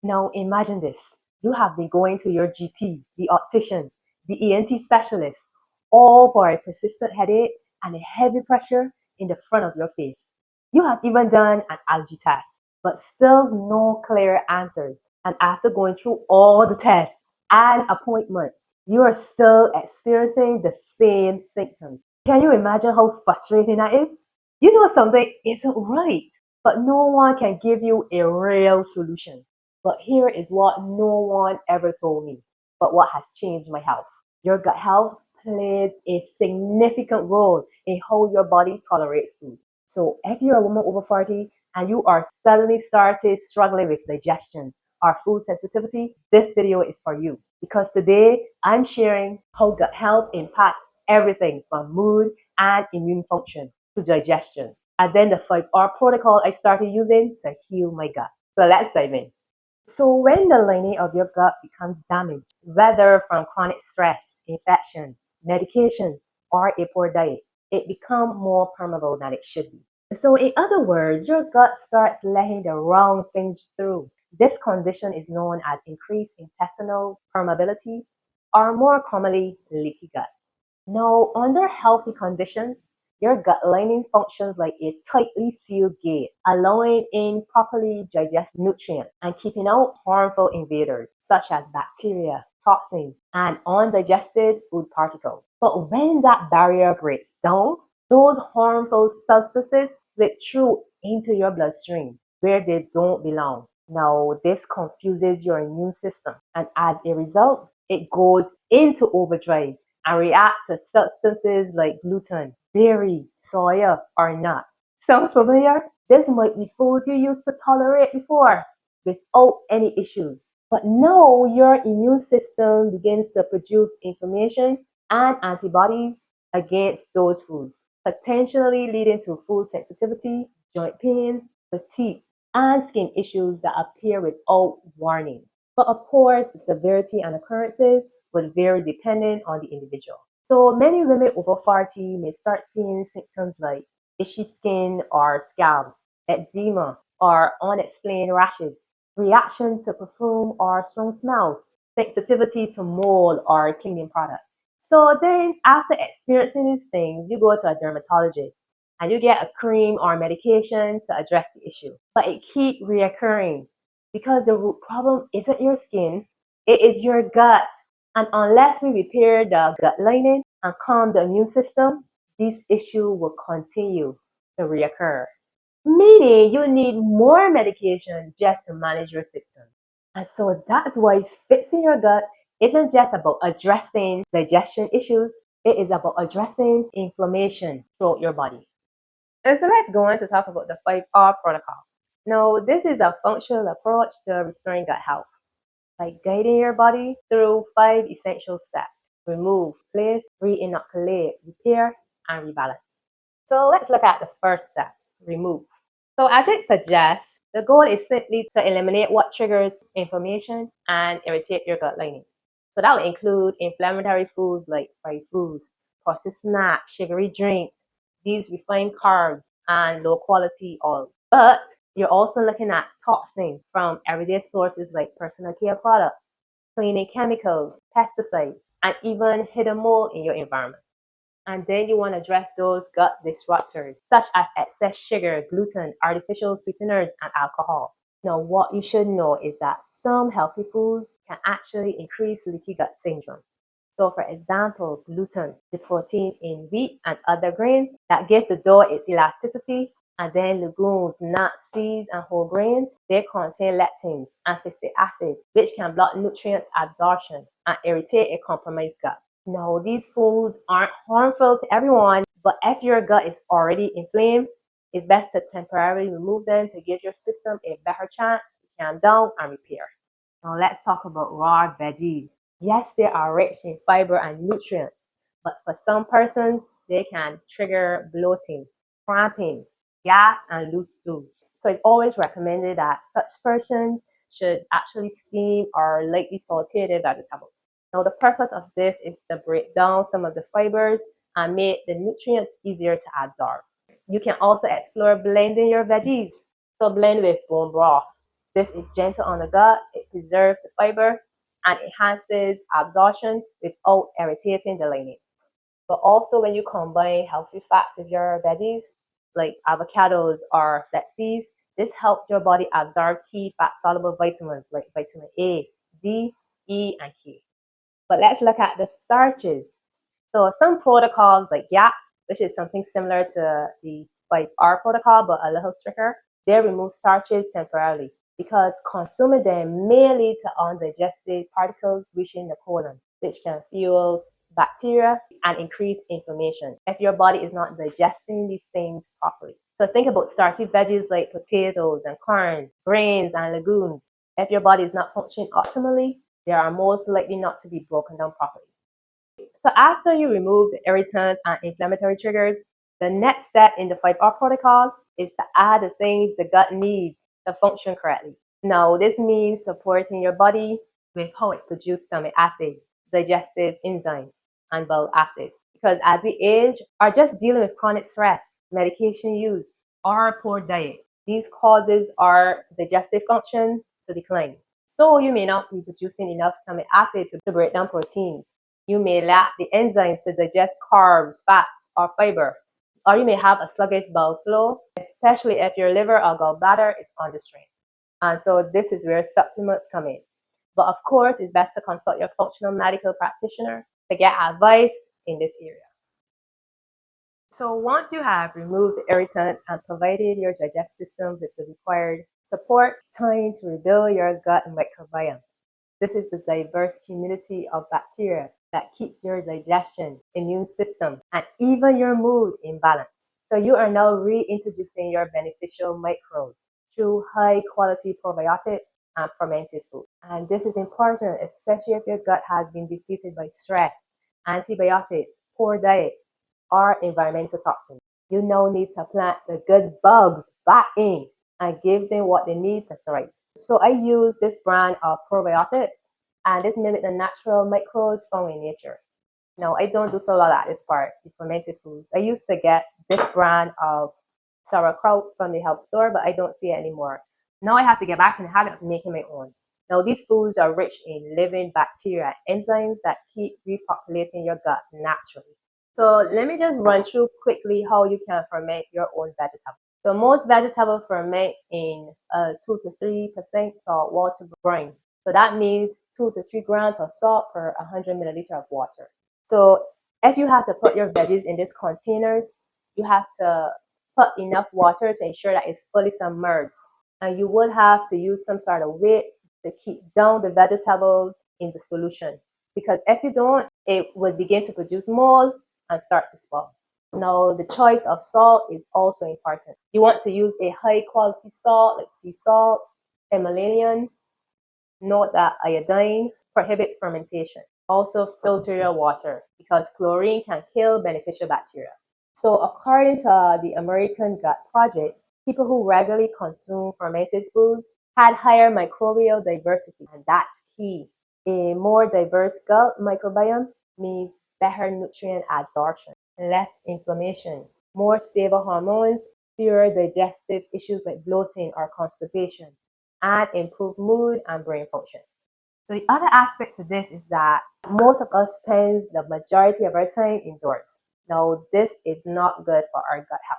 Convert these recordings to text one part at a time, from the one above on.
Now imagine this. You have been going to your GP, the optician, the ENT specialist, all for a persistent headache and a heavy pressure in the front of your face. You have even done an allergy test, but still no clear answers. And after going through all the tests and appointments, you are still experiencing the same symptoms. Can you imagine how frustrating that is? You know something isn't right, but no one can give you a real solution. But here is what no one ever told me, but what has changed my health. Your gut health plays a significant role in how your body tolerates food. So if you're a woman over 40 and you are suddenly started struggling with digestion or food sensitivity, this video is for you. Because today I'm sharing how gut health impacts everything from mood and immune function to digestion. And then the 5R protocol I started using to heal my gut. So let's dive in. So when the lining of your gut becomes damaged, whether from chronic stress, infection, medication, or a poor diet, it becomes more permeable than it should be. So in other words, your gut starts letting the wrong things through. This condition is known as increased intestinal permeability, or more commonly, leaky gut. Now, under healthy conditions, your gut lining functions like a tightly sealed gate, allowing in properly digested nutrients and keeping out harmful invaders such as bacteria, toxins, and undigested food particles. But when that barrier breaks down, those harmful substances slip through into your bloodstream where they don't belong. Now, this confuses your immune system, and as a result, it goes into overdrive and react to substances like gluten, dairy, soya, or nuts. Sounds familiar? This might be foods you used to tolerate before without any issues. But now your immune system begins to produce inflammation and antibodies against those foods, potentially leading to food sensitivity, joint pain, fatigue, and skin issues that appear without warning. But of course, the severity and occurrences will vary depending on the individual. So many women over 40 may start seeing symptoms like itchy skin or scalp, eczema, or unexplained rashes, reaction to perfume or strong smells, sensitivity to mold or cleaning products. So then after experiencing these things, you go to a dermatologist and you get a cream or medication to address the issue. But it keeps reoccurring because the root problem isn't your skin, it is your gut. And unless we repair the gut lining and calm the immune system, this issue will continue to reoccur. Meaning you need more medication just to manage your symptoms. And so that's why fixing your gut isn't just about addressing digestion issues, it is about addressing inflammation throughout your body. And so let's go on to talk about the 5R protocol. Now, this is a functional approach to restoring gut health by guiding your body through 5 essential steps: remove, place, re-inoculate, repair, and rebalance. So let's look at the first step, remove. So as it suggests, the goal is simply to eliminate what triggers inflammation and irritate your gut lining. So that will include inflammatory foods like fried foods, processed snacks, sugary drinks, these refined carbs, and low quality oils. But you're also looking at toxins from everyday sources like personal care products, cleaning chemicals, pesticides, and even hidden mold in your environment. And then you want to address those gut disruptors, such as excess sugar, gluten, artificial sweeteners, and alcohol. Now, what you should know is that some healthy foods can actually increase leaky gut syndrome. So, for example, gluten, the protein in wheat and other grains that give the dough its elasticity, and then legumes, nuts, seeds, and whole grains, they contain lectins and phytic acid, which can block nutrient absorption and irritate a compromised gut. Now, these foods aren't harmful to everyone, but if your gut is already inflamed, it's best to temporarily remove them to give your system a better chance to calm down and repair. Now, let's talk about raw veggies. Yes, they are rich in fiber and nutrients, but for some persons, they can trigger bloating, cramping, gas, and loose stools. So it's always recommended that such persons should actually steam or lightly saute their vegetables. Now, the purpose of this is to break down some of the fibers and make the nutrients easier to absorb. You can also explore blending your veggies. So blend with bone broth, This is gentle on the gut, it preserves the fiber, and enhances absorption without irritating the lining. But also when you combine healthy fats with your veggies, like avocados or flax seeds, this helps your body absorb key fat-soluble vitamins like vitamin A, D, E, and K. But let's look at the starches. So some protocols like GAPS, which is something similar to the 5R protocol, but a little stricter, they remove starches temporarily because consuming them may lead to undigested particles reaching the colon, which can fuel bacteria and increase inflammation if your body is not digesting these things properly. So think about starchy veggies like potatoes and corn, grains and legumes. If your body is not functioning optimally, they are most likely not to be broken down properly. So after you remove the irritants and inflammatory triggers, the next step in the 5R protocol is to add the things the gut needs to function correctly. Now, this means supporting your body with how it produces stomach acid, digestive enzymes, and bile acids. Because as we age, or just dealing with chronic stress, medication use, or poor diet, these causes our digestive function to decline. So you may not be producing enough stomach acid to break down proteins. You may lack the enzymes to digest carbs, fats, or fiber. Or you may have a sluggish bowel flow, especially if your liver or gallbladder is under strain. And so this is where supplements come in. But of course, it's best to consult your functional medical practitioner to get advice in this area. So once you have removed the irritants and provided your digestive system with the required support, it's time to rebuild your gut microbiome. This is the diverse community of bacteria that keeps your digestion, immune system, and even your mood in balance. So you are now reintroducing your beneficial microbes through high quality probiotics and fermented food. And this is important, especially if your gut has been depleted by stress, antibiotics, poor diet, or environmental toxins. You now need to plant the good bugs back in and give them what they need to thrive. So I use this brand of probiotics, and this mimic the natural microbes found in nature. No, I don't do so lot at this part, the fermented foods. I used to get this brand of sauerkraut from the health store, but I don't see it anymore. Now I have to get back in the habit of making my own. Now these foods are rich in living bacteria and enzymes that keep repopulating your gut naturally. So let me just run through quickly how you can ferment your own vegetable. So most vegetables ferment in 2 to 3% salt water brine. So that means 2 to 3 grams of salt per 100 milliliter of water. So if you have to put your veggies in this container, you have to put enough water to ensure that it's fully submerged. And you would have to use some sort of weight to keep down the vegetables in the solution. Because if you don't, it would begin to produce mold and start to spoil. Now, the choice of salt is also important. You want to use a high quality salt like sea salt, Himalayan. Note that iodine prohibits fermentation. Also, filter your water because chlorine can kill beneficial bacteria. So, according to the American Gut Project, people who regularly consume fermented foods had higher microbial diversity, and that's key. A more diverse gut microbiome means better nutrient absorption, less inflammation, more stable hormones, fewer digestive issues like bloating or constipation, and improved mood and brain function. So the other aspect to this is that most of us spend the majority of our time indoors. Now, this is not good for our gut health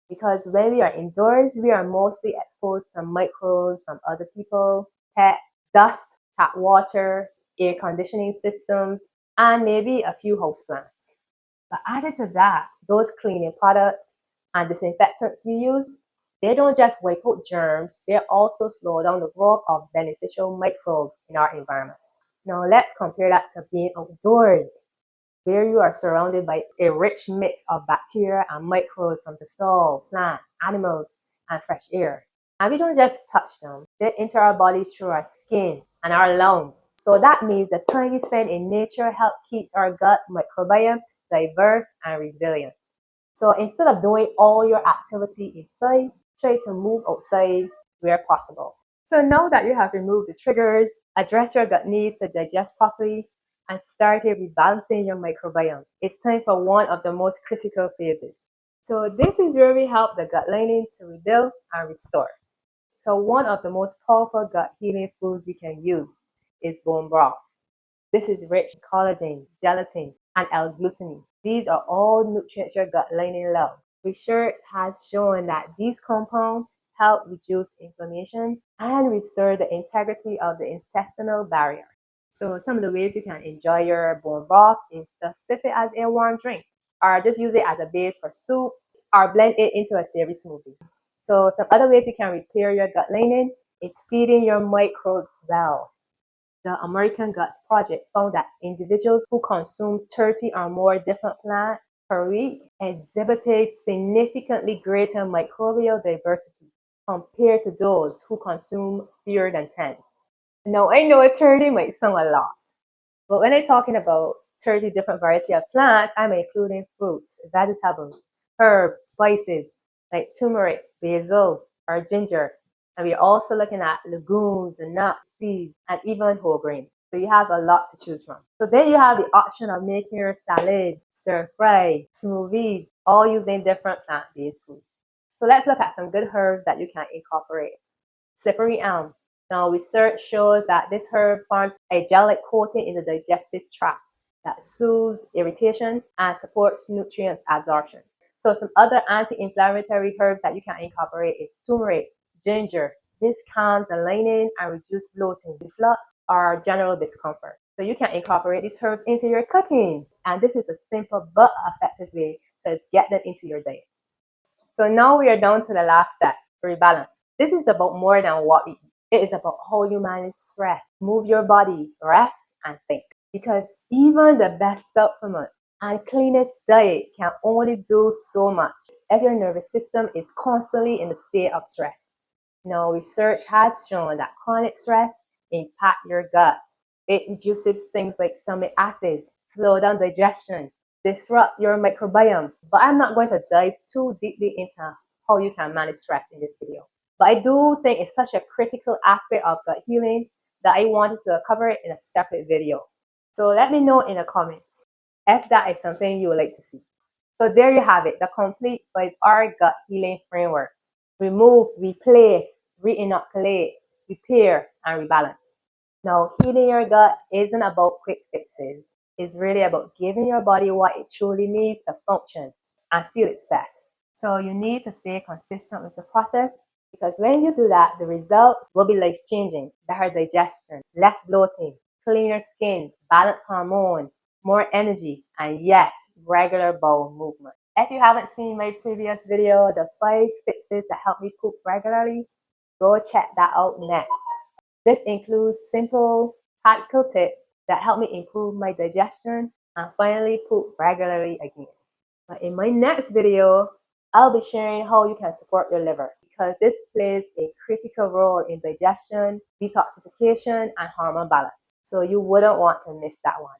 because when we are indoors, we are mostly exposed to microbes from other people, pet, dust, tap water, air conditioning systems, and maybe a few houseplants. But added to that, those cleaning products and disinfectants we use, they don't just wipe out germs, they also slow down the growth of beneficial microbes in our environment. Now let's compare that to being outdoors, where you are surrounded by a rich mix of bacteria and microbes from the soil, plants, animals, and fresh air. And we don't just touch them, they enter our bodies through our skin and our lungs. So that means the time we spend in nature helps keep our gut microbiome diverse and resilient. So instead of doing all your activity inside, try to move outside where possible. So now that you have removed the triggers, address your gut needs to digest properly, and started rebalancing your microbiome, it's time for one of the most critical phases. So this is where we help the gut lining to rebuild and restore. So one of the most powerful gut healing foods we can use is bone broth. This is rich in collagen, gelatin, and L-glutamine. These are all nutrients your gut lining loves. Research has shown that these compounds help reduce inflammation and restore the integrity of the intestinal barrier. So some of the ways you can enjoy your bone broth is to sip it as a warm drink, or just use it as a base for soup, or blend it into a savory smoothie. So some other ways you can repair your gut lining is feeding your microbes well. The American Gut Project found that individuals who consume 30 or more different plants per week exhibited significantly greater microbial diversity compared to those who consume fewer than 10. Now, I know 30 might sound a lot, but when I'm talking about 30 different variety of plants, I'm including fruits, vegetables, herbs, spices like turmeric, basil, or ginger. And we're also looking at legumes and nuts, seeds, and even whole grains. So you have a lot to choose from. So then you have the option of making your salad, stir fry, smoothies, all using different plant-based foods. So let's look at some good herbs that you can incorporate. Slippery elm. Now, research shows that this herb forms a gel-like coating in the digestive tract that soothes irritation and supports nutrients absorption. So some other anti-inflammatory herbs that you can incorporate is turmeric, ginger. This calms the lining and reduces bloating, reflux, or general discomfort. So you can incorporate these herbs into your cooking. And this is a simple but effective way to get them into your diet. So now we are down to the last step, rebalance. This is about more than what we eat. It is about how you manage stress, move your body, rest, and think. Because even the best supplement and cleanest diet can only do so much if your nervous system is constantly in a state of stress. Now, research has shown that chronic stress impacts your gut. It reduces things like stomach acid, slow down digestion, disrupt your microbiome. But I'm not going to dive too deeply into how you can manage stress in this video. But I do think it's such a critical aspect of gut healing that I wanted to cover it in a separate video. So let me know in the comments if that is something you would like to see. So there you have it, the complete 5R gut healing framework. Remove, replace, re-inoculate, repair, and rebalance. Now, healing your gut isn't about quick fixes. It's really about giving your body what it truly needs to function and feel its best. So you need to stay consistent with the process, because when you do that, the results will be life-changing. Better digestion, less bloating, cleaner skin, balanced hormone, more energy, and yes, regular bowel movement. If you haven't seen my previous video, the 5 fixes that help me poop regularly, go check that out next. This includes simple, practical tips that help me improve my digestion and finally poop regularly again. But in my next video, I'll be sharing how you can support your liver, because this plays a critical role in digestion, detoxification, and hormone balance. So you wouldn't want to miss that one.